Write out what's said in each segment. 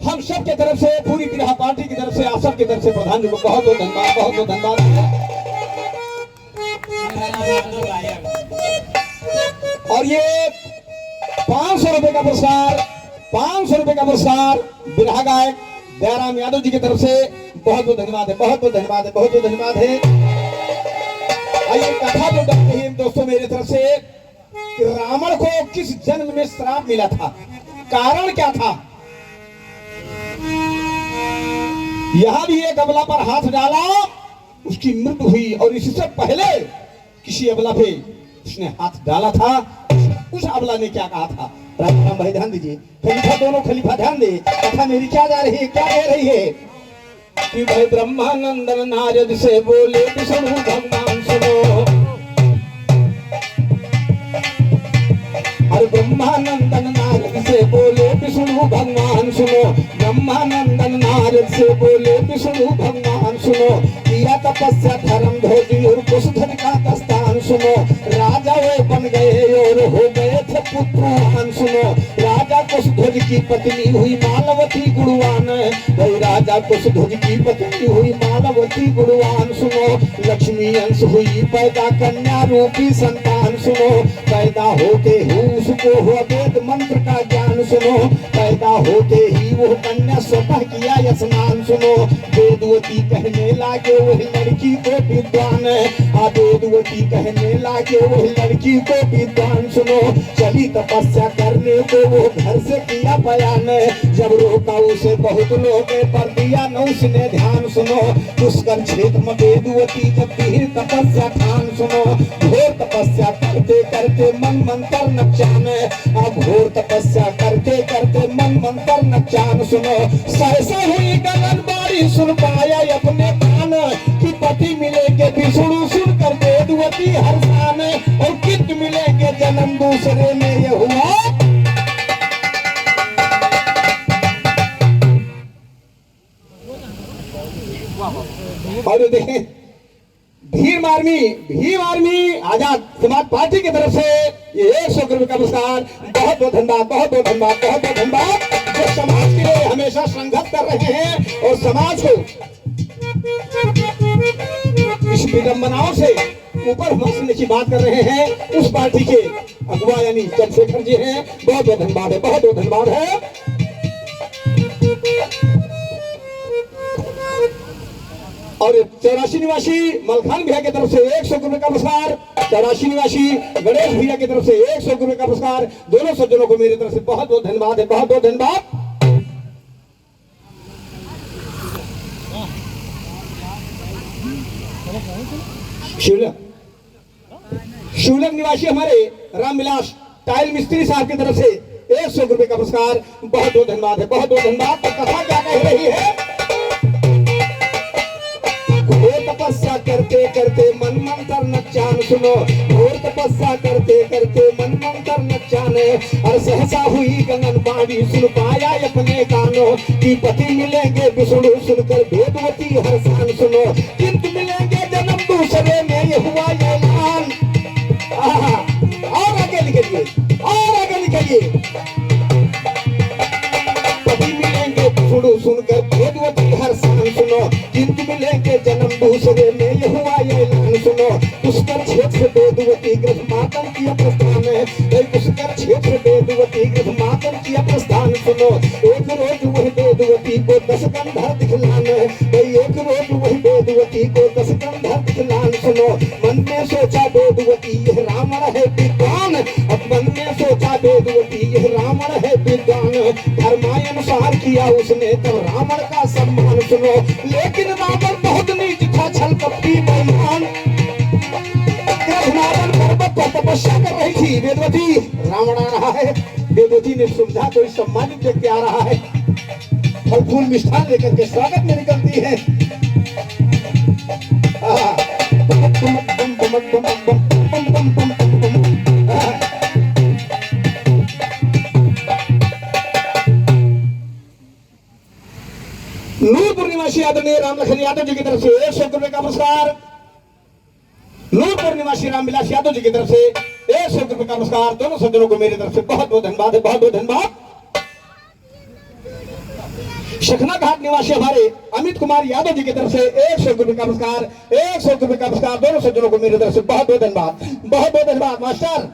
हम सब की तरफ से, पूरी बिरहा पार्टी की तरफ से, आप सब की तरफ से प्रधान जी को बहुत बहुत धन्यवाद, बहुत बहुत धन्यवाद। और ये 500 रुपए का पुरस्कार, 500 रुपए का पुरस्कार बिरहा गायक दयाराम यादव जी की तरफ से बहुत बहुत धन्यवाद है, बहुत बहुत धन्यवाद है, बहुत बहुत धन्यवाद है। आइए कथा जो डरते हैं दोस्तों मेरी तरफ से कि रावण को किस जन्म में श्राप मिला था, कारण क्या था। यहां भी एक अबला पर हाथ डाला, उसकी मृत्यु हुई, और इससे पहले किसी अबला पे उसने हाथ डाला था। उस अबला ने क्या कहा था, राम भाई ध्यान दीजिए, खलीफा दोनों खलीफा ध्यान दे, कथा मेरी क्या जा रही है, क्या कह रही है कि भाई ब्रह्मानंदन नारद से बोले विष्णु भगवान सुनो, अरे ब्रह्मानंदन नारद से बोले विष्णु भगवान सुनो, ब्रह्मानंदन नारद से बोले विष्णु भगवान सुनो, किया तपस्या धर्म ध्वजी और कुशधन का स्थान सुनो, राजा वो बन गए और हो गए थे पुत्रवान सुनो, राजा कुशध्वज की पत्नी हुई मालवती गुणवान, भाई राजा कुशध्वज की पत्नी हुई मालवती गुणवान सुनो, लक्ष्मी अंश हुई पैदा कन्या रूपी संतान सुनो, पैदा होते ही उसको हुआ वेद मंत्र का ज्ञान सुनो, पैदा होते ही वो कन्या स्वतः किया स्नान सुनो, वेदवती कहने लागे वही लड़की को विद्वान, वेदवती कहने लागे वही लड़की को विद्वान सुनो, चली तपस्या करने को वो घर से किया बयान, जब रोका उसे बहुत लोगे पर दिया न उसने ध्यान सुनो, दुष्कर क्षेत्र में वेदवती जब भी तपस्या ठान सुनो, घोर तपस्या करते करते मन मंत्र नचान, अब घोर तपस्या करते करते मन मंत्र नचान सुनो, सहसा हुई गगन बारी सुन पाया अपने कान, कि पति मिलेंगे विष्णु सुनकर वेदवती हर्षान, और कित मिलेंगे जन्म दूसरे में यह हुआ। और देखें भीम आर्मी आजाद समाज पार्टी की तरफ से ये 100 रुपए का पुरस्कार, बहुत बहुत धन्यवाद, बहुत बहुत धन्यवाद, बहुत बहुत धन्यवाद। जो समाज के लिए हमेशा संघर्ष कर रहे हैं और समाज को इस विडंबनाओं से ऊपर हंसने की बात कर रहे हैं, उस पार्टी के अगुवा यानी चंद्रशेखर जी हैं, बहुत बहुत धन्यवाद है, बहुत बहुत धन्यवाद है। और 84 निवासी मलखान भैया की तरफ से 100 रुपए का पुरस्कार, 84 निवासी गणेश भैया की तरफ से 100 रुपए का पुरस्कार, दोनों सज्जनों को मेरी तरफ से बहुत बहुत धन्यवाद है, बहुत बहुत धन्यवाद। शिवलक निवासी हमारे रामविलास टाइल मिस्त्री साहब की तरफ से 100 रुपए का पुरस्कार, बहुत बहुत धन्यवाद है, बहुत बहुत धन्यवाद। तो कथा क्या कह रही है, तपस्या करते करते मन मंत्र नचान सुनो, घोर तपस्या करते करते मन मंत्र नचान, और सहसा हुई गगन बाणी सुन पाया अपने कानों, कि पति मिलेंगे विष्णु सुनकर वेदवती हर्षान सुनो, किंतु मिलेंगे जन्म दूसरे में ये हुआ ऐलान। और आगे निकलिए, और आगे निकलिए, पति मिलेंगे विष्णु सुनकर वेदवती हर्षान सुनो, किंतु मिलेंगे जन्म दूसरे में ये हुआ ऐलान सुनो, पुष्कर क्षेत्र वेदवती गृह मातन किया प्रस्थान, पुष्कर क्षेत्र वेदवती गृह मातन किया प्रस्थान सुनो, एक रोज वही वेदवती को 10 कंधर दिखलान, एक रोज वही वेदवती को 10 कंधर दिखलान सुनो, मन में सोचा वेदवती यह रावण है विद्वान, अब मन में सोचा वेदवती यह रावण है विद्वान, धर्मानुसार किया उसने तब रावण का सम्मान सुनो, लेकिन रावण बहुत नीच था, छल कपटी बेईमान, पर्वत पर तपस्या कर रही थी वेदवती, रावण आ रहा है, वेदवती ने समझा कोई सम्मानित व्यक्ति आ रहा है, फल फूल मिष्ठान लेकर के स्वागत में निकलती है। नूरपुर निवासी आदरणीय रामलखन यादव जी की तरफ से 100 रुपए का पुरस्कार, नूरपुर निवासी रामविलास यादव जी की तरफ से 100 रुपए का पुरस्कार, दोनों सज्जनों को मेरी तरफ से बहुत बहुत धन्यवाद है, बहुत बहुत धन्यवाद। शखना घाट निवासी हमारे अमित कुमार यादव जी की तरफ से 100 रुपए का पुरस्कार, 100 रुपए का पुरस्कार दोनों सज्जनों को मेरी तरफ से बहुत बहुत धन्यवाद, बहुत बहुत धन्यवाद। मास्टर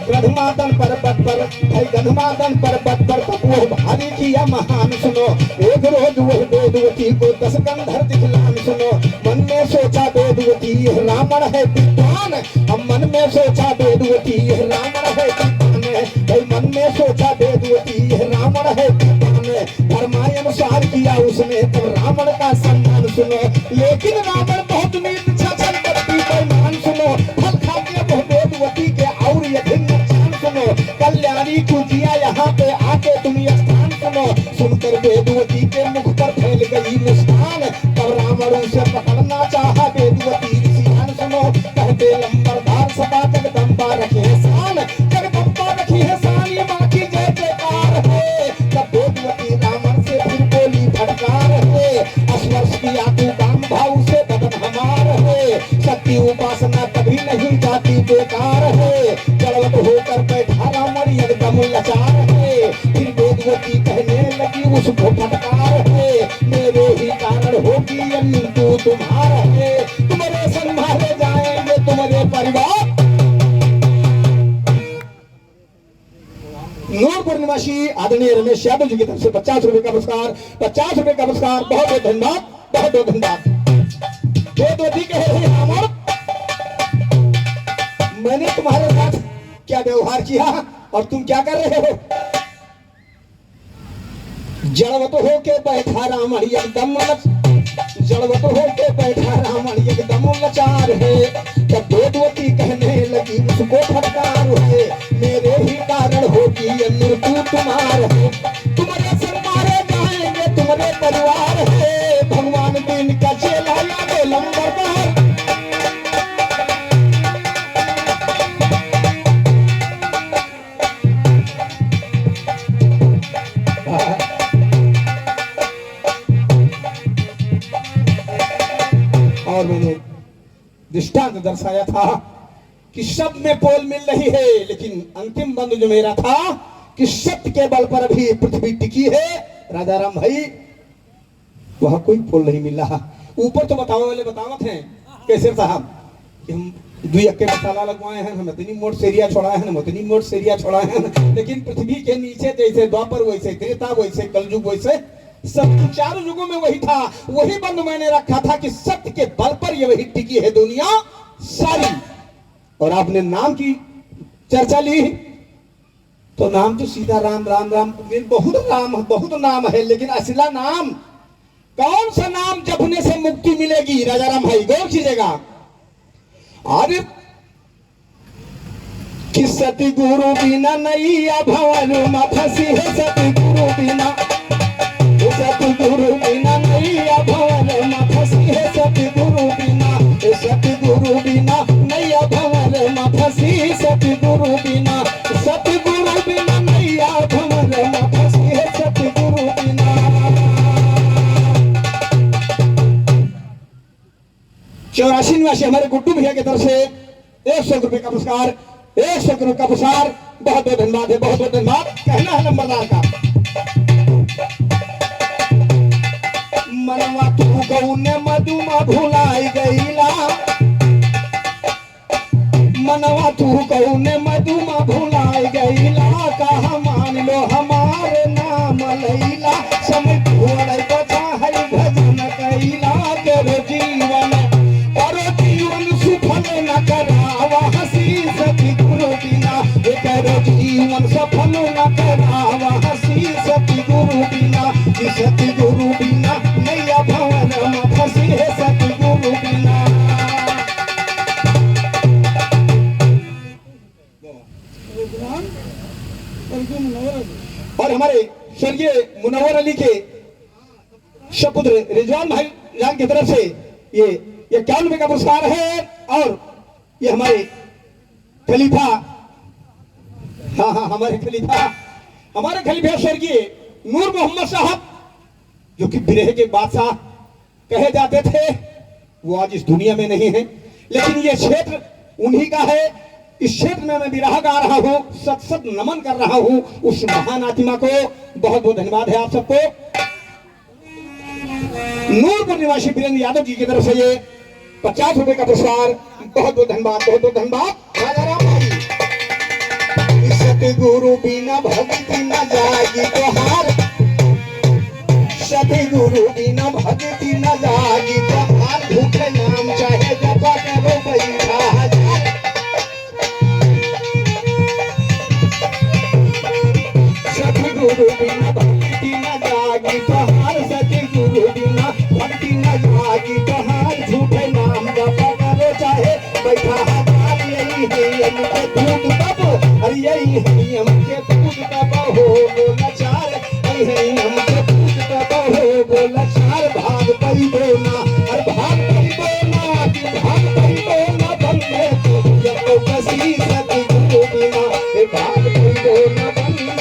गधमादन पर्वत पर भाई गधमादन पर्वत पर तपो भारी किया महान सुनो, एक रोज वह वेदवती को 10 गंधर्व दिखलान सुनो। मन में सोचा वेदवती यह रावण है विद्वान, हम मन में सोचा वेदवती यह रावण है विद्वान, भाई मन में सोचा वेदवती यह रावण है विद्वान। धर्मानुसार किया उसने तो रावण का सम्मान सुनो, लेकिन रावण बहुत नीच छल करती बेईमान सुनो। फल खा के वह वेदवती के और यदि सुनो, कल्याणी कुजिया यहाँ पे आके तुम स्थान सुनो। सुनकर वेदवती के मुख पर फैल गई मुस्कान, तब रावण उसे पकड़ना चाहा वेदवती ऋषियान सुनो। कहते लंबरदार सदा जगदम्बा रखे शान, जगदम्बा रखी है शान ये माँ की जय जयकार है। तब वेदवती रावण से फिर बोली फटकार है, स्पर्श किया तू काम भाव से बदन हमार है। शक्ति उपासना कभी नहीं जाती बेकार है, जड़वत होकर बैठा रावण एकदम लाचार है। फिर वेदवती कहने लगी उसको फटकार है, मेरे ही कारण होगी ये मृत्यु तुम्हारा है, तुम्हारे संग मारे जाएंगे तुम्हारे परिवार। नूरपुर निवासी आदरणीय रमेश यादव जी की तरफ से 50 रुपए का पुरस्कार, 50 रुपए का पुरस्कार। बहुत बहुत धन्यवाद, बहुत बहुत धन्यवाद। वेदवती कह रही रावण मैंने तुम्हारे साथ क्या व्यवहार किया और तुम क्या कर रहे हो। जड़वत होके बैठा रावण एकदम जड़वत होके बैठा रावण एकदम लाचार है। तब वेदवती कहने लगी उसको फटकार है, मेरे ही कारण होगी ये मृत्यु तुम्हार है, तुम्हारे संग मारे जाएंगे तुम्हारे परिवार है। भगवान दिन का चेला यादव लंबरदार, और मैंने दृष्टांत दर्शाया था कि शब्द में पोल मिल रही है, लेकिन अंतिम बंद जो मेरा था कि सत्य के बल पर भी पृथ्वी टिकी है। राजा राम भाई वहां कोई पोल नहीं मिल रहा। ऊपर तो बतावे वाले बतावत हैं कैसे साहब कि हम दुई अक्के मसाला लगवाए हैं, हम इतनी मोट सेरिया छोड़ाए हैं, हम इतनी मोट सेरिया छोड़ाए हैं, लेकिन पृथ्वी के नीचे जैसे द्वापर वैसे त्रेता वैसे कलयुग वैसे सब चारों युगों में वही था। वही बंद मैंने रखा था कि सत्य के बल पर ये वही टिकी है दुनिया सारी। और आपने नाम की चर्चा ली तो नाम तो सीधा राम राम राम, बहुत नाम है, लेकिन असला नाम कौन सा नाम जपने से मुक्ति मिलेगी। राजा राम भाई गौर कीजिएगा। अरे कि सतगुरु बिना नैया भंवर में फंसी है, सतगुरु बिना, सतगुरु बिना नैया भंवर में फंसी है, सतगुरु बिना, सतगुरु बिना नैया भंवर में फंसी, सतगुरु बिना, सतगुरु बिना नैया भंवर में फंसी है, सतगुरु बिना। 84 निवासी हमारे गुड्डू भैया की तरफ से 100 रुपए का पुरस्कार, 100 रुपए का पुरस्कार। बहुत बहुत धन्यवाद है, बहुत बहुत धन्यवाद। कहना है नंबरदार का मनवा तू गौने मधुमा भुलाई गईला, मनवा तू कौने मधुमा भुलाई गईला, कहा मान लो हमारे नाम लैला, समय थोड़े बचा है भजन कैला, करो जीवन सुफल न करावा, हसी सतगुरु बिना, करो जीवन सफल न करावा, हसी सतगुरु बिना, सतगुरु बिना नैया भंवर में फंसी है, सतगुरु बिना। और हमारे स्वर्गीय मुनव्वर अली के सपुत्र रिजवान भाई जान की तरफ से ये 51 रुपए का पुरस्कार है। और ये हमारे खलीफा, हाँ हमारे खलीफा स्वर्गीय नूर मोहम्मद साहब जो कि बिरह के बादशाह कहे जाते थे, वो आज इस दुनिया में नहीं है, लेकिन ये क्षेत्र उन्हीं का है। इस क्षेत्र में मैं विरह गा रहा हूं, सत सत नमन कर रहा हूं उस महान आत्मा को। बहुत बहुत धन्यवाद है आप सबको। नूरपुर निवासी वीरेंद्र यादव जी की तरफ से ये 50 रुपए का पुरस्कार। बहुत बहुत धन्यवाद, बहुत बहुत धन्यवाद। राजा राम भाई, सतगुरु बिना भक्ति न जागी तोहार, सतगुरु बिना भक्ति न जागी तोहार, भूखे नाम चाहे जपा करो बैठा। सतगुरु बिना भक्ति न जागी तोहार, सतगुरु बिना भक्ति न जागी तोहार, झूठे नाम जपा करो चाहे बैठा। यही है हमके दूध तब, अरे यही है हमके दूध तब हो बोला चार, यही है हमके दूध तब हो बोला चार। भाग पई बोना, अरे भाग पई बोना, कि भाग पई बोना बनने तो जब तो कसी सतगुरु बिना, हे भाग पई बोना बनने।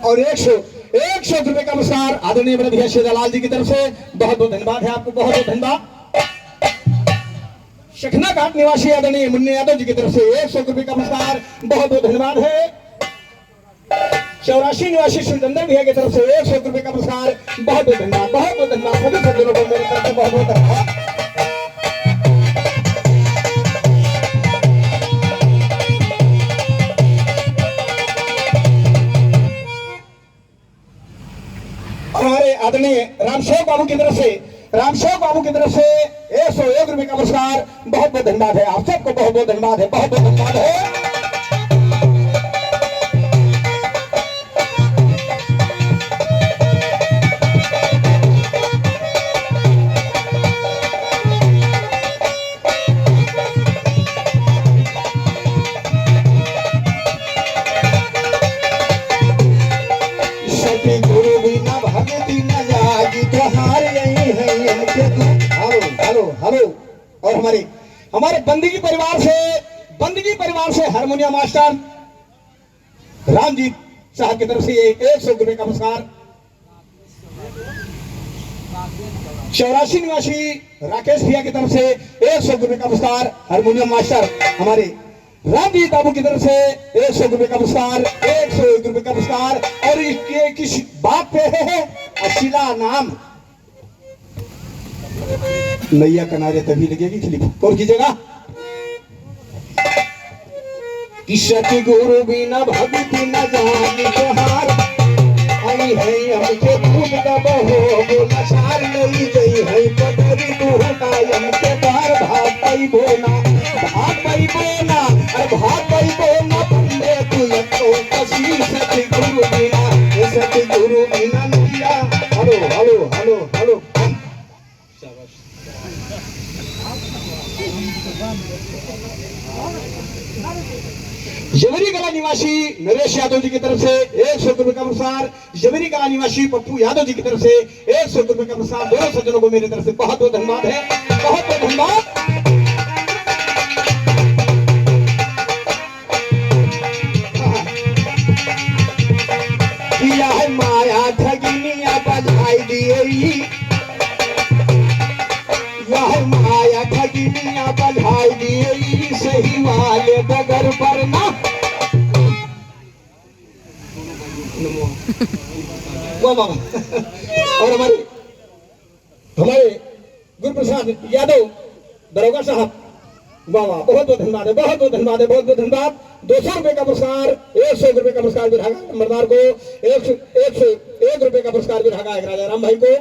और 100 रुपए का पुरस्कार आदरणीय बड़े भैया शेजालाल जी की तरफ से। बहुत बहुत धन्यवाद है आपको, बहुत बहुत धन्यवाद। शखना घाट निवासी आदरणीय मुन्ने यादव जी की तरफ से 100 रुपए का पुरस्कार। बहुत बहुत धन्यवाद है। 84 निवासी सुरेंद्र भैया की तरफ से 100 रुपए का पुरस्कार। बहुत बहुत धन्यवाद, बहुत बहुत धन्यवाद सभी सज्जनों को मेरी तरफ से बहुत बहुत धन्यवाद। हमारे आदरणीय रामसेवक बाबू की तरफ से, रामसेवक बाबू की तरफ से 101 रुपए का पुरस्कार। बहुत बहुत धन्यवाद है आप सबको, बहुत बहुत धन्यवाद है, बहुत बहुत धन्यवाद है। सतगुरु बिना भक्ति न जागी तोहार, यही है हमके दूध। Hello hello. और हमारे बंदगी परिवार से हारमोनियम मास्टर रामजीत साहब की तरफ से 100 रुपए का पुरस्कार। 84 निवासी राकेश भैया की तरफ से 100 रुपए का पुरस्कार। हारमोनियम मास्टर हमारे रामजीत बाबू की तरफ से 100 रुपए का पुरस्कार, 101 रुपए का पुरस्कार। और इसके किस बात पे है अशिला नाम, नैया किनारे तभी लगेगी क्लिप और कीजिएगा। कि सतगुरु बिना भक्ति न जागी तोहार, आई है हमके दूध दब हो बोला सार, नहीं गई है पटरी दूधा हमके बार। भाग पाई बोना, भाग पाई बोना, अरे भाग पाई बोना बंदे तू तो कसी। सतगुरु बिना, सतगुरु बिना नैया। Hello hello hello hello. जवेरी कला निवासी नरेश यादव जी की तरफ से 100 रुपए का पुरस्कार। जवेरी कला निवासी पप्पू यादव जी की तरफ से 100 रुपए का पुरस्कार। दोनों सज्जनों को मेरी तरफ से बहुत बहुत धन्यवाद है, बहुत बहुत धन्यवाद। किया है माया ठगिनिया बधाई दिए, यह माया ठगिनिया बधाई दिए, सही वाले बगर पर ना। वाह वाह। और हमारे गुरु प्रसाद यादव दरोगा साहब, वाह वाह, बहुत बहुत धन्यवाद है, बहुत बहुत धन्यवाद है, बहुत बहुत धन्यवाद। 200 रुपए का पुरस्कार, 100 रुपए का पुरस्कार विधायक नंबरदार को, 101 रुपए का पुरस्कार विधायक राजा राम भाई को।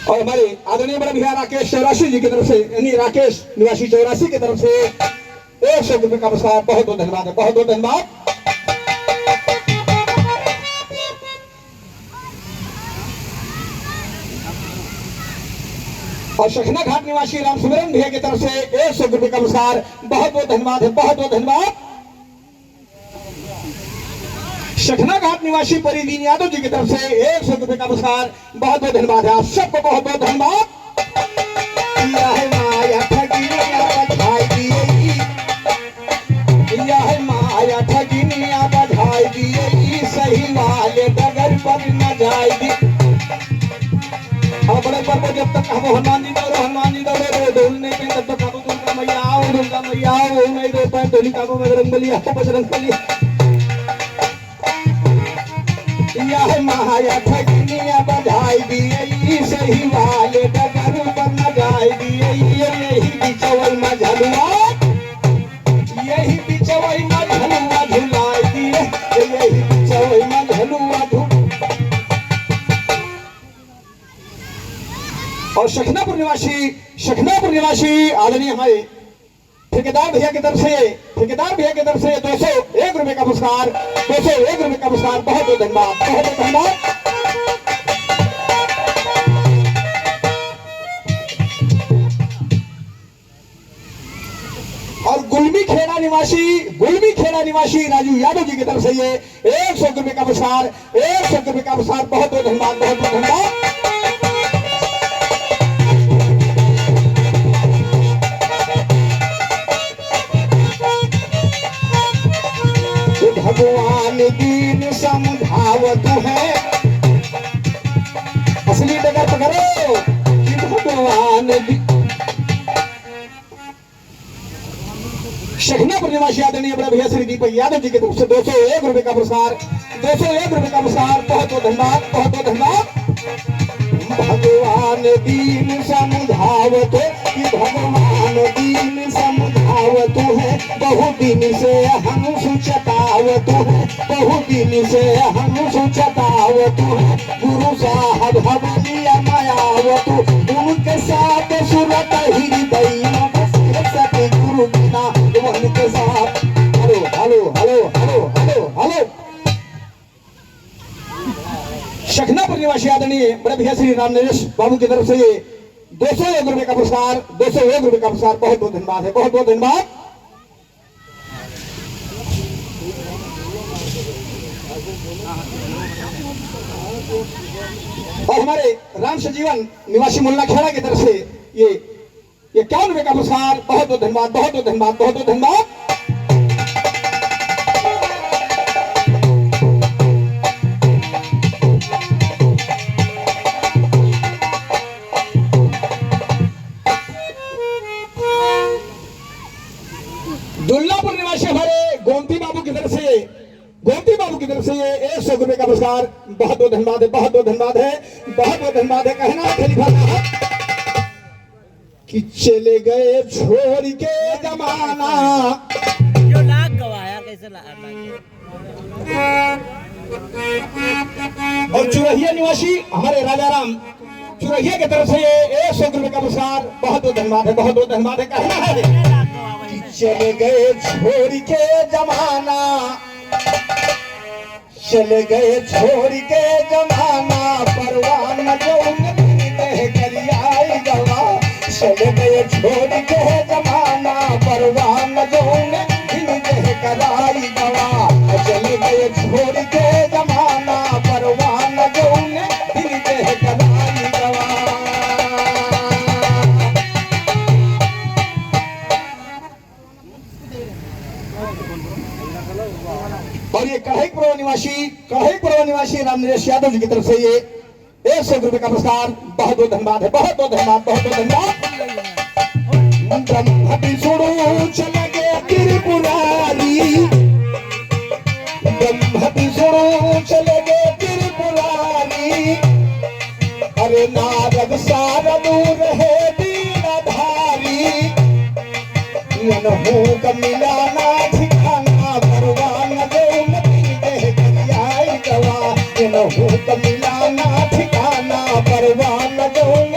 और हमारे आदरणीय बड़े भैया राकेश 84 जी की तरफ से, यानी राकेश निवासी 84 की तरफ से 100 रुपए का पुरस्कार। बहुत बहुत धन्यवाद है, बहुत बहुत धन्यवाद। और शखना घाट निवासी राम सुमरन भैया की तरफ से 100 रुपए का पुरस्कार। बहुत बहुत धन्यवाद है, बहुत बहुत धन्यवाद। शखना घाट निवासी परिदीन यादव जी की तरफ से 100 रुपए का पुरस्कार। बहुत बहुत धन्यवाद है आप सबको, बहुत बहुत धन्यवाद। माया ठगिनिया बधाई दिए, माया ठगिनिया बधाई दिए, सही वाले बगर पर न जाएगी। और बड़े पर जब तक हम हनुमान जी दौड़े डोल नहीं पे तब तक काबू दुर्गा मैया आओ नहीं दे पाए डोली काबू में बजरंगबली आओ बजरंगबली। यह महाया ठगनिया बधाई दी सही वाले डगर पर न जाए दिए। यही बिचवई में झलुआ यही बिचवई में झलुआ झुलाई दिए। यही बिचवई में झलुआ और शखनापुर निवासी आदरणीय हमारे ठेकेदार भैया की तरफ से 201 रुपए का पुरस्कार 201 रुपए का पुरस्कार। बहुत बहुत धन्यवाद बहुत बहुत धन्यवाद। और गुलमी खेड़ा निवासी राजू यादव जी की तरफ से ये 100 रुपए का पुरस्कार 100 रुपए का पुरस्कार। बहुत बहुत धन्यवाद बहुत बहुत धन्यवाद। भगवान दीन समझावत है असली डगर पकड़ो भगवान शखनापुर निवासी आदरणीय बड़े भैया श्री दीपक यादव जी की तरफ से 201 रुपए का पुरस्कार 201 रुपए का पुरस्कार। बहुत बहुत धन्यवाद बहुत बहुत धन्यवाद। भगवान दीन समझावत कि भगवान दीन समझावत है बहुदिन से हम सुचतावत है बहुदिन से हम सुचतावत है। गुरु साहब हवलिया मायावत उनके साथ सुरत हृदय सती गुरु बिना उनके साथ। Hello hello hello hello hello hello. Shakhnapur निवासी आदरणीय बड़े भैया श्री राम नरेश बाबू की तरफ से ये 201 रुपए का पुरस्कार 201 रुपए का पुरस्कार। बहुत बहुत धन्यवाद है बहुत बहुत धन्यवाद। और हमारे राम सजीवन निवासी मुल्ला खेड़ा की तरफ से ये 51 रुपए का पुरस्कार। बहुत बहुत धन्यवाद बहुत बहुत धन्यवाद बहुत बहुत धन्यवाद। दुल्लापुर निवासी हमारे गोमती बाबू की तरफ से ये 100 रुपए का पुरस्कार। बहुत बहुत धन्यवाद है बहुत बहुत धन्यवाद है बहुत बहुत धन्यवाद है। कहना है खलीफा कि चले गए छोड़ के जमाना जो लाख गवाया कैसे और चुरहिया निवासी हमारे राजा राम चुरहिया की तरफ से ये 100 रुपए का पुरस्कार। बहुत बहुत धन्यवाद है बहुत बहुत धन्यवाद है। कहना है चले गए छोड़ के जमाना चले गए छोड़ के जमाना परवान जौन करियाई गवा। चले गए छोड़ के जमाना परवान जौन कराई गवा। चले गए छोड़ के जमाना परवान जौन कराई गवा। और ये कढ़ाईपुर निवासी राम नरेश यादव जी की तरफ से ये 100 रुपए का पुरस्कार। बहुत बहुत धन्यवाद है बहुत बहुत धन्यवाद बहुत बहुत धन्यवाद। ब्रह्म विष्णु चले गए त्रिपुरारी ब्रह्म विष्णु चले गए त्रिपुरारी। अरे नारद सारद रहे दीनधारी यनहू का मिलाना ठिकाना परवान जौन करियाई गवा। यनहू का मिलाना ठिकाना परवान जौन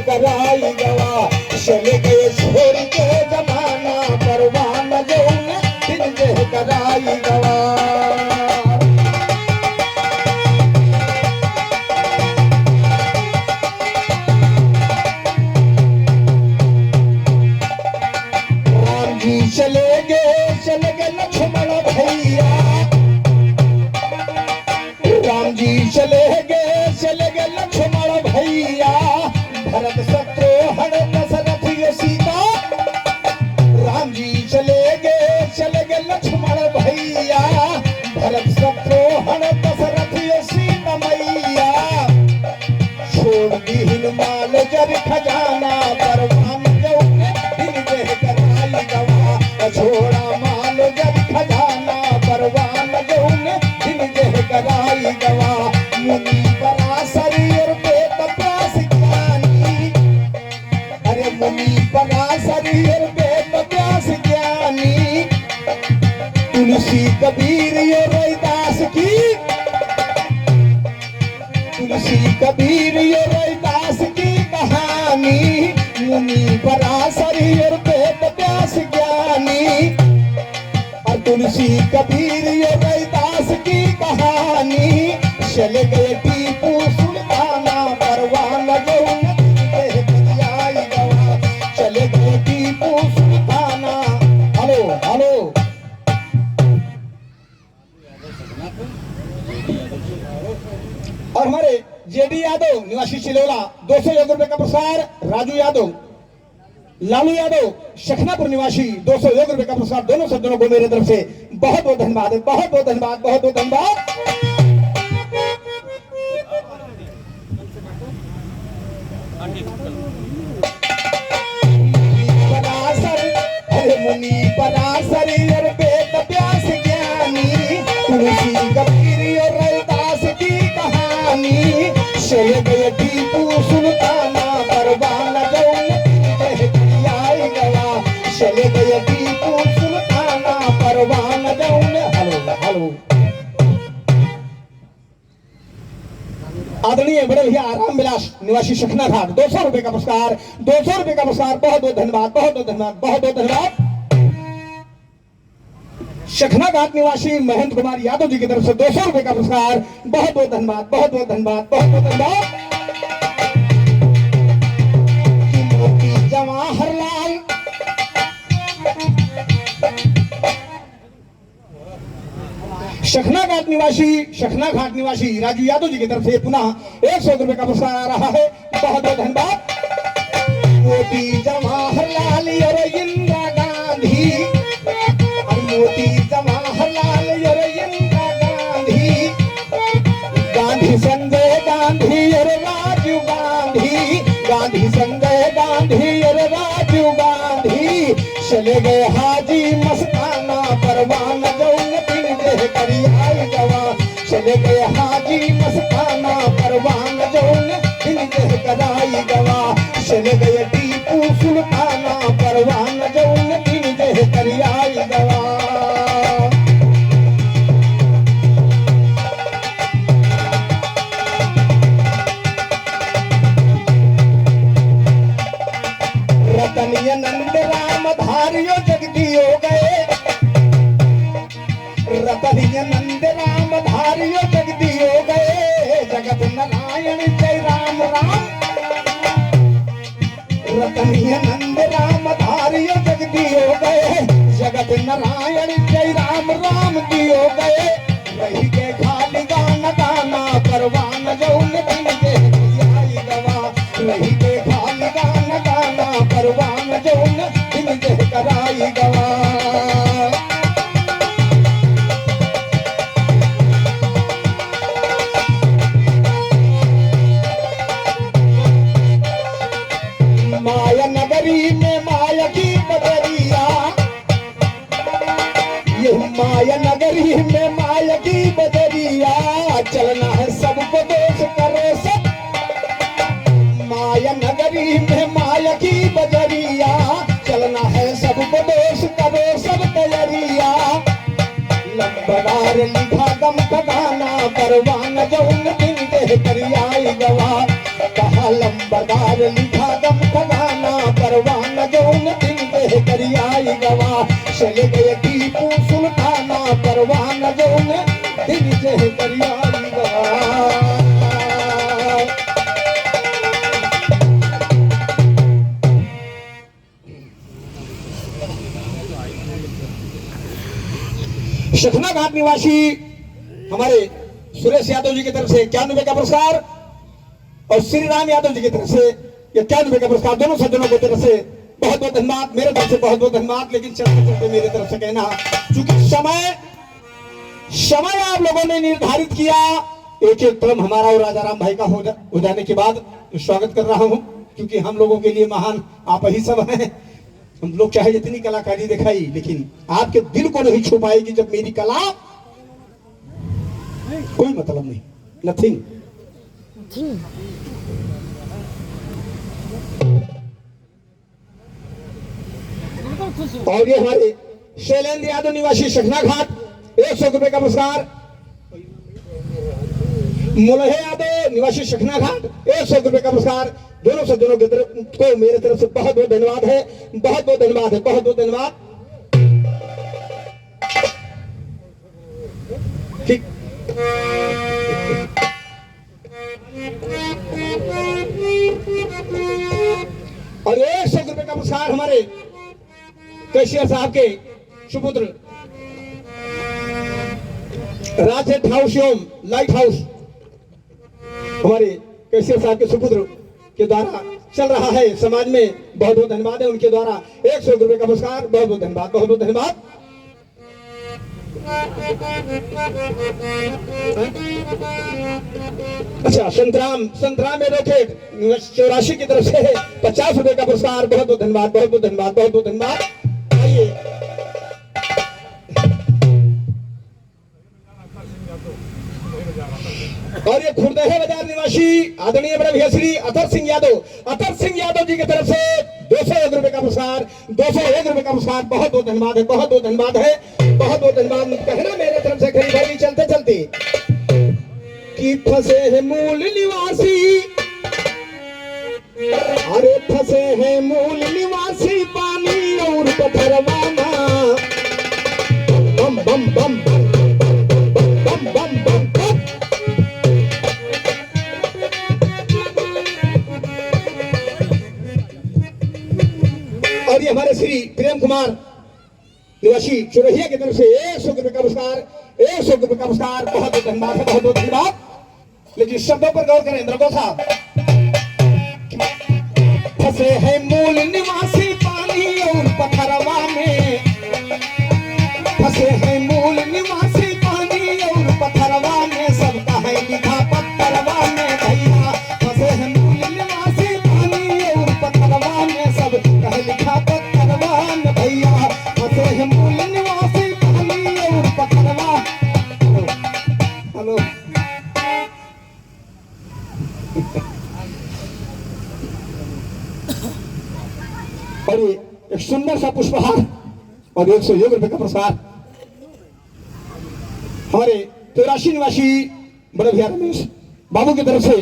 कराई गवा। चले गए छोड़ के जमाना परवान जौन कराई गवा। चले गए लक्ष्मण भैया राम जी चले गए लक्ष्मण भैया। भरत शत्रुघ्न दशरथ सीता राम जी चले गए लक्ष्मण भैया। भरत शत्रुघ्न दशरथ सीता तुलसी कबीर ये रविदास की कहानी, मुनि पराशर और वेद व्यास ज्ञानी। और तुलसी कबीर ये रविदास की कहानी, चले गए टीपू सुल्ताना परवाना जो आई गवा, चले गए टीपू सुल्ताना। Hello hello. और हमारे जेडी यादव निवासी चिलोला 201 रुपए का पुरस्कार, राजू यादव, लालू यादव शखनापुर निवासी 201 रुपए का पुरस्कार, दोनों सज्जनों को मेरे तरफ से बहुत बहुत धन्यवाद है, बहुत बहुत धन्यवाद, बहुत बहुत धन्यवाद। मुनि पराशर और वेद व्यास ज्ञानी, तुलसी कबीर और रविदास की कहानी, चले गए टीपू सुल्ताना परवाना जौन आई गवा, चले गए टीपू सुल्ताना परवाना जौन। Hello hello. आदरणीय बड़े भैया राम विलास निवासी शखना घाट 200 रुपए का पुरस्कार, 200 रुपए का पुरस्कार, बहुत बहुत धन्यवाद, बहुत बहुत धन्यवाद, बहुत बहुत धन्यवाद। शखना घाट निवासी महेंद्र कुमार यादव जी की तरफ से 200 रुपए का पुरस्कार, बहुत बहुत धन्यवाद, बहुत बहुत धन्यवाद, बहुत बहुत धन्यवाद। जवाहरलाल शखना घाट निवासी राजू यादव जी की तरफ से पुनः 100 रुपए का पुरस्कार आ रहा है, बहुत बहुत धन्यवाद। मोदी जवाहरलाल और इंदिरा गांधी, मोदी जवाहरलाल और इंदिरा गांधी, गांधी संजय गांधी और राजीव गांधी, गांधी संजय गांधी और राजीव गांधी, चले गए हाजी मस्ताना परवाना जौन करी आई गवा, चले गए हाजी मस्ताना परवाना जौन कराई गवा, चले गए टीपू सुल्ताना परवाना जौन करी आई गवा। रतनिया नंद राम धारियो जगदियो गए, रतनिया नंद राम धारियो जगदियो गए, जगत नारायण जय राम राम। रतनिया नंद राम धारियो जगदियो गए, जगत नारायण जय राम राम दियो गए, रही के खाली गाना गाना परवाना जौन आई गवा, रही के खाली गाना गाना परवाना जौन कराई गवा। माया नगरी में माया की बदरिया, ये माया नगरी में माया की बदरिया, चलना है सबको दोष करो सब। माया नगरी में माया की बदरिया, चलना है सबको दोष करो सब तैयारिया। लंबदार लिखा गम का गाना परवाना जौन करी आई गवा, कहा लंबदार लिखा गम का गाना परवाना जौन करी आई गवा, चले गए टीपू सुल्ताना परवाना जौन करी आई गवा। शखना घाट निवासी हमारे सुरेश यादव जी की तरफ से 51 रुपए का पुरस्कार, और श्री राम यादव जी की तरफ से 51 रुपए का पुरस्कार, दोनों सज्जनों की तरफ से बहुत बहुत धन्यवाद, मेरे तरफ से बहुत बहुत धन्यवाद। लेकिन चलते चलते मेरी तरफ से कहना, क्योंकि समय आप लोगों ने निर्धारित किया, एक एक क्रम हमारा और राजाराम भाई का हो जाने के बाद स्वागत कर रहा हूं, क्योंकि हम लोगों के लिए महान आप ही सब हैं। हम लोग चाहे जितनी कलाकारी दिखाई, लेकिन आपके दिल को नहीं छू पाएगी जब मेरी कला कोई मतलब नहीं, नथिंग। और ये हमारे शैलेंद्र यादव निवासी शखना घाट 100 रुपए का पुरस्कार, मुलहे यादव निवासी शखना घाट 100 रुपए का पुरस्कार। दोनों सज्जनों की तरफ को मेरे तरफ से बहुत बहुत धन्यवाद है, बहुत बहुत धन्यवाद है, बहुत बहुत धन्यवाद। ठीक। और 100 रुपए का पुरस्कार हमारे कैशियर साहब के सुपुत्र राजेट हाउस एवं लाइट हाउस हमारे कैशियर साहब के सुपुत्र के द्वारा चल रहा है समाज में। बहुत बहुत धन्यवाद है उनके द्वारा 100 रुपए का पुरस्कार। बहुत बहुत धन्यवाद, बहुत बहुत धन्यवाद। अच्छा, संतराम एडवोकेट 84 की तरफ से 50 रुपए का पुरस्कार। बहुत बहुत धन्यवाद, बहुत बहुत धन्यवाद, बहुत बहुत धन्यवाद। आइए और ये खुर्दहे बाजार निवासी आदरणीय बड़े भैया श्री अतर सिंह यादव जी की तरफ से 201 रुपए का पुरस्कार। 201 रुपए का पुरस्कार। बहुत बहुत धन्यवाद है, बहुत बहुत धन्यवाद है, बहुत बहुत धन्यवाद। कहना मेरे तरफ से खरीद भाई चलते चलते कि फंसे हैं मूल निवासी, अरे फंसे हैं मूल निवासी पानी और पथरवाना। बम बम बम बम बम बम। और ये हमारे श्री प्रेम कुमार निवासी चुरहिया की तरफ से 100 रुपए का पुरस्कार। 100 रुपए का पुरस्कार। बहुत बहुत धन्यवाद है, बहुत बहुत धन्यवाद। लेकिन शब्दों पर गौर करें इंद्रको साहब। फंसे हैं मूल निवासी पानी और पथरवा में, फंसे हैं मूल निवासी पानी और पथरवा में, सबका है लिखा पत्थरवा में भैया। फंसे हैं मूल निवासी पानी और पथरवा में, सबका है लिखा पत्थरवा में भैया। फंसे हैं मूल निवासी पानी और पथरवा। हेलो और ये एक सुंदर सा पुष्पहार और 101 रुपए का पुरस्कार हमारे 83 निवासी बड़े भैया रमेश बाबू की तरफ से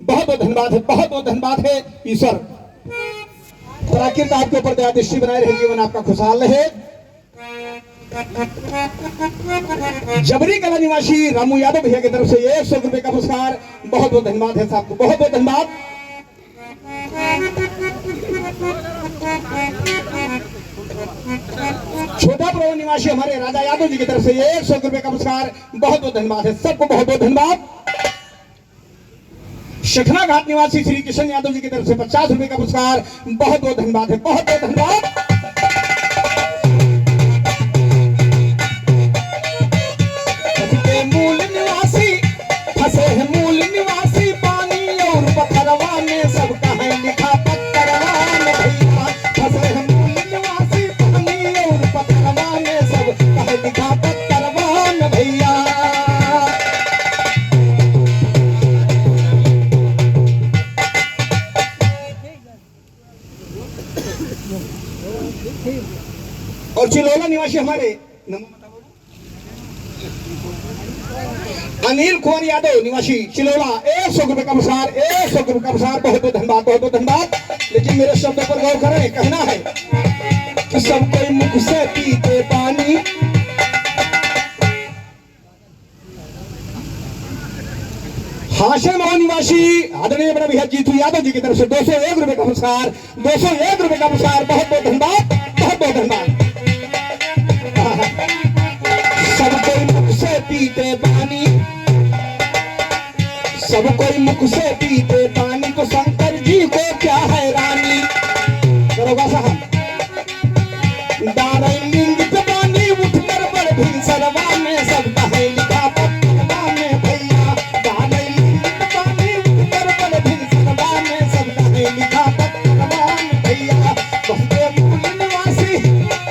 बहुत बहुत धन्यवाद है, बहुत बहुत धन्यवाद है। ईश्वर प्राकृत आपके ऊपर दया दृष्टि बनाए रहे, जीवन आपका खुशहाल रहे। जबरी कला निवासी रामू यादव भैया की तरफ से 100 रुपए का पुरस्कार। बहुत बहुत धन्यवाद है साहब को, बहुत बहुत धन्यवाद। छोटा प्रो निवासी हमारे राजा यादव जी की तरफ से 100 रुपए का पुरस्कार। बहुत बहुत धन्यवाद है सबको, बहुत बहुत धन्यवाद। शखना घाट निवासी श्री किशन यादव जी की तरफ से 50 रुपए का पुरस्कार। बहुत बहुत धन्यवाद है, बहुत बहुत धन्यवाद। मूल निवासी फंसे हैं मूल निवासी पानी और पत्थरवा में, सबका है लिखा पत्थरवा में भैया। फंसे हैं मूल निवासी पानी और पत्थरवा में, सबका है लिखा पत्थरवा में भैया। और चिलोला निवासी हमारे अनिल कुमार यादव निवासी चिलोला 100 रुपए का पुरस्कार। 100 रुपए का पुरस्कार। बहुत बहुत धन्यवाद, बहुत बहुत धन्यवाद। लेकिन मेरे शब्दों पर गौर करें। कहना है कि सब कोई मुख से पीते पानी, हाशिम निवासी आदरणीय बड़ा भैया जीतू यादव जी की तरफ से 201 रुपए का पुरस्कार। 201 रुपए का पुरस्कार। बहुत बहुत धन्यवाद, बहुत बहुत धन्यवाद। सब कोई मुख से पीते पानी, सब कोई मुख से पीते पानी, तो शंकर जी को क्या हैरानी। दरोगा साहब दारिंग पे पानी उठकर बड़ भिनसरवा में, सबका है लिखा पत्थरवा में भैया। दारिंग पे पानी उठकर बड़ भिनसरवा में, सबका है लिखा पत्थरवा में भैया। फंसे मूल निवासी,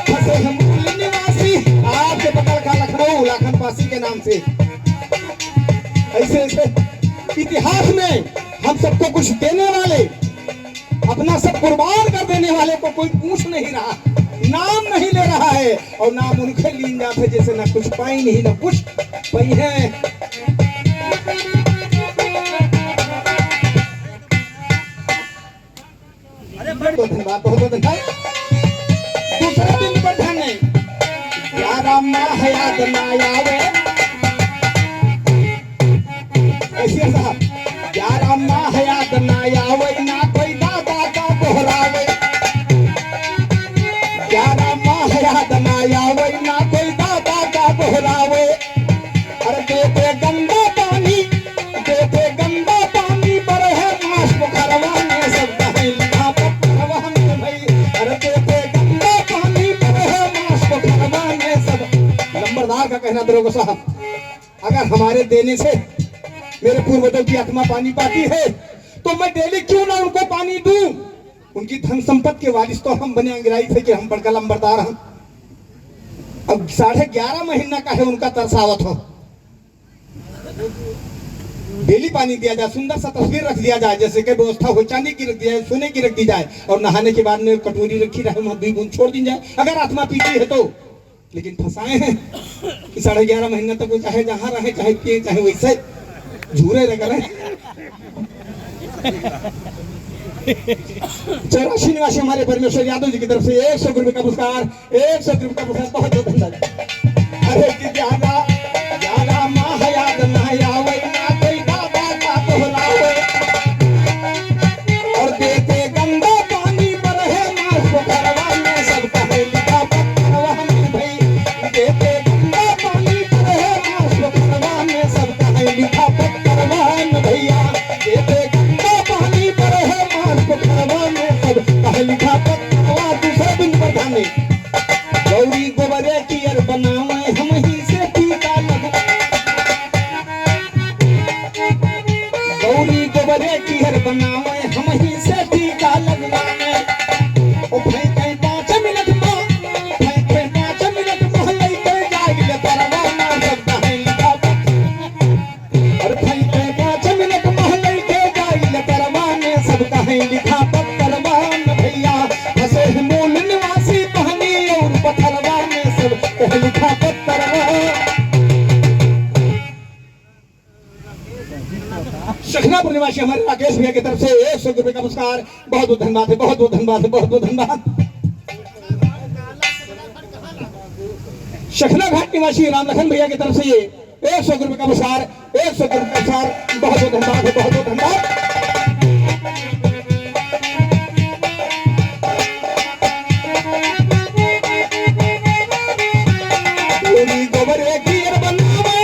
फंसे मूल निवासी, आपके पकड़ का लखनऊ लाखन पासी के नाम से। ऐसे ऐसे इतिहास में हम सबको कुछ देने वाले, अपना सब कुर्बान कर देने वाले को कोई पूछ नहीं रहा, नाम नहीं ले रहा है। और नाम उनके लीन जाते जैसे ना कुछ पाई नहीं ना कुछ पाई है। धन्यवाद, बहुत बहुत धन्यवाद। दूसरे दिन पर ध्यान नहीं, 11 माह याद ना आवे, ऐसे साहब 11 माह याद ना आवे, ना कोई दादा का दोहरावे, 11 माह याद ना आवे, ना कोई दादा का दोहरावे। अरे देते गंदा पानी, देते गंदा पानी पर है मास पोखरवा में सब कहीं लिखा पत्थरवा में भाई। अरे देते गंदा पानी पर है मास पोखरवा में सब। नंबरदार का कहना दरोगा साहब, अगर हमारे देने से मेरे पूर्वजों की आत्मा पानी पाती है तो मैं डेली क्यों ना उनको पानी दूं। उनकी धन संपत्ति के वारिस तो हम बने अंग्राई थे कि हम बड़का लंबरदार हैं। अब 11.5 महीना का है उनका तरसावत हो, डेली पानी दिया जाए, सुंदर सा तस्वीर रख दिया जाए, जैसे कि व्यवस्था हो चांदी की रख दी जाए, सोने की रख दी जाए, और नहाने के बाद में कटोरी रखी रहे, वहां 2 बूंद छोड़ दी जाए अगर आत्मा पीती है तो। लेकिन फंसाए हैं कि 11.5 महीना तक वो चाहे जहां रहे, चाहे पिए, चाहे वैसे झूरे लग रहे। 84 निवासी हमारे परमेश्वर यादव जी की तरफ से 100 रुपए का पुरस्कार, 100 रुपए का पुरस्कार, बहुत बहुत धन्यवाद। अरे कि ज्यादा माह याद ना आवे, ना कोई दादा का दोहरावे, और देते गंदा पानी पर है मास पोखरवा में सब कहे लिखा पत्थरवा में भाई। देते गंदा पानी पर है मास पोखरवा में सब कहे लिखा पत्थरवा में भैया। देते गंदा पानी पर है मास पोखरवा में सब कहे लिखा पत्थरवा। दूसरे दिन पर ध्यान नहीं, गौरी गोबरे की अर बनावे हम ही से टीका लगा, गौरी गोबरे की अर बनावे हम ही से टीका लगवावे। ओ भाई कहीं 5 मिनट में, भाई कहीं 5 मिनट में लेके जाइले परवाना सब कहीं लिखा पत्थर। और भाई कहीं 5 मिनट में लेके जाइले परवाने सब कहीं लिखा पत्थरवान भैया। फंसे मूल निवासी पहनी और पत्थरवा में सब कहीं लिखा पत्थरवा। सखनापुर निवासी हमारे राकेश भैया की तरफ से 100 रुपए का पुरस्कार, बहुत बहुत धन्यवाद है, बहुत बहुत धन्यवाद है, बहुत बहुत धन्यवाद। सखना घाट निवासी रामलखन भैया की तरफ से ये 100 रुपए का पुरस्कार, 100 रुपए का पुरस्कार, बहुत बहुत धन्यवाद है, बहुत बहुत धन्यवाद। गोबरे की अर बनावे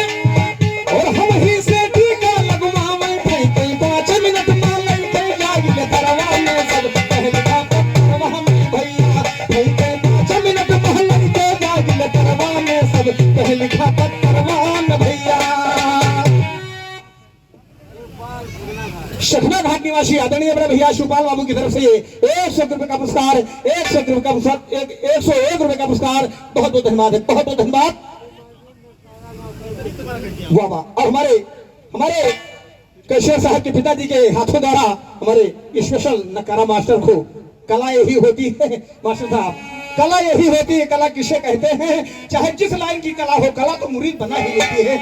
और हम ही से टीका लगवावे। भाई कहीं 5 मिनट में लेके जाइले परवा में सब कहे लिखा पत्थरवा में भैया। भाई कहीं 5 मिनट में लेके जाइले परवा में सब कहे लिखा पत्थरवा में भैया। सखना घाट निवासी आदरणीय बड़े भैया शिवपाल बाबू की तरफ से 100 रुपए का पुरस्कार, 100 रुपए का पुरस्कार, 101 रुपए का पुरस्कार, बहुत बहुत धन्यवाद है, बहुत बहुत धन्यवाद। वाह वाह। और हमारे कैशियर साहब के पिताजी के हाथों द्वारा हमारे स्पेशल नकारा मास्टर को, कला यही होती है मास्टर साहब, कला यही होती है। कला किसे कहते हैं, चाहे जिस लाइन की कला हो, कला तो मुरीद बना ही लेती है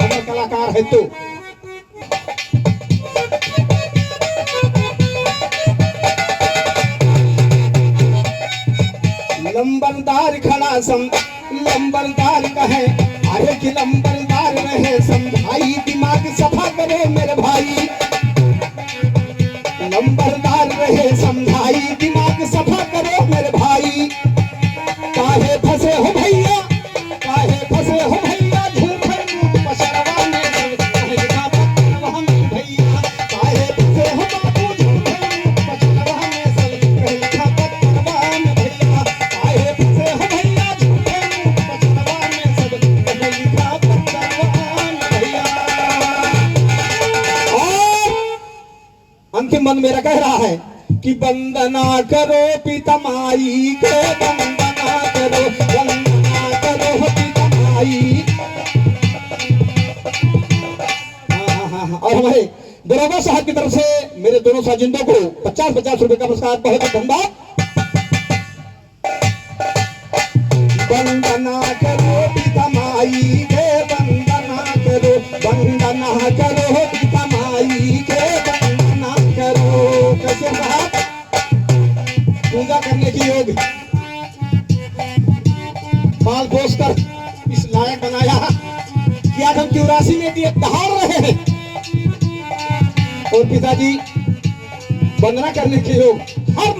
अगर कलाकार है तो। लंबरदार खड़ा लंबरदार कहे, अरे कि लंबरदार रहे समझाई, दिमाग सफा करे मेरे भाई। लंबरदार रहे समझाई, दिमाग सफा करे मेरे भाई। काहे फंसे हो भैया, काहे फंसे हो भैया, झूठे मुंह पसरवा में सब कहे लिखा पत्थरवा में भैया। काहे फंसे हो बाबू, झूठे मुंह पसरवा में सब कहे लिखा पत्थरवा में भैया। काहे फंसे हो भैया, झूठे मुंह पसरवा में सब कहे लिखा पत्थरवा में भैया। और अंतिम बंद मेरा कह रहा है कि वंदना करो पिता माई के, वंदना करो पिता माई। और हमारे दरोगा साहब की तरफ से मेरे दोनों साजिंदों को 50-50 रुपए का पुरस्कार, बहुत बहुत धन्यवाद। वंदना करो पिता माई के, वंदना करो पिता माई के, वंदना करो। कैसे साहब पूजा योग पाल पोस कर इस लायक बनाया कि आज हम 84 में दिए दहाड़ रहे हैं। और पिताजी वंदना करने के योग हर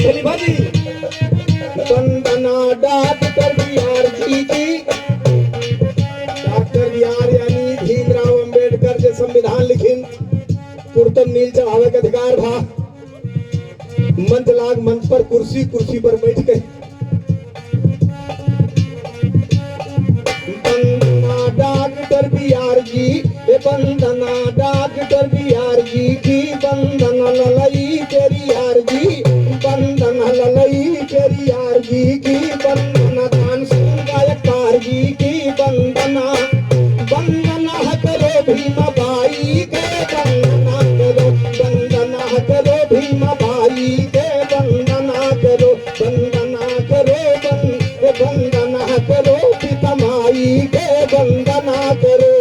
बोली भाजी वंदना डॉक्टर बीआर जी की। डॉक्टर बीआर यानी भीमराव अंबेडकर जे संविधान लिखिन पुरतम नील चढ़ावे का अधिकार था। मंच लाग मंच पर कुर्सी कुर्सी पर बैठ गए। वंदना डॉक्टर बीआर जी वंदना डॉक्टर बीआर जी की। वंदना ललई पेरियार जी वंदना ललई पेरियार जी की। वंदना तानसेन गायककार जी की। वंदना वंदना करो भीमा बाई के। वंदना करो भीमा बाई के। वंदना करो वंदना करो पिता माई के। वंदना करो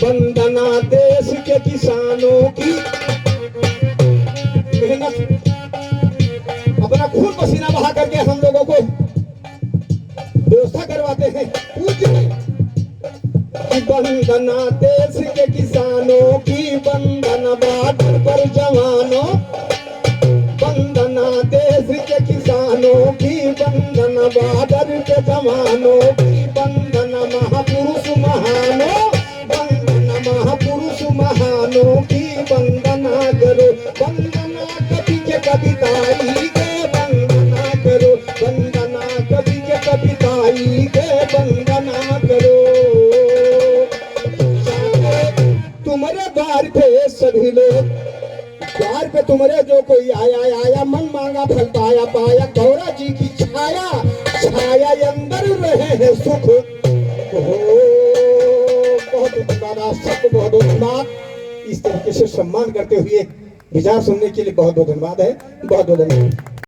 वंदना देश के किसानों की मेहनत अपना खून पसीना बहा करके हम लोगों को व्यवस्था करवाते हैं। पूज्य कि वंदना देश के किसानों की। वंदना बॉर्डर पर जवानों। वंदना देश के किसानों की। वंदना बॉर्डर पे जवानों की। वंदना महापुरुष महानों। वंदना महापुरुष महानों की। वंदना करो वंदना कवि के कविताई के। वंदना करो वंदना कवि के कविताई के। वंदना करो तुम्हारे द्वार पे सभी लोग द्वार पे तुम्हारे जो कोई आया आया मन मांगा फल पाया पाया। गौरा जी की छाया छाया अंदर रहे हैं सुख हो। बहुत धन्यवाद सबको बहुत बहुत धन्यवाद। इस तरीके से सम्मान करते हुए विचार सुनने के लिए बहुत बहुत धन्यवाद है। बहुत बहुत धन्यवाद।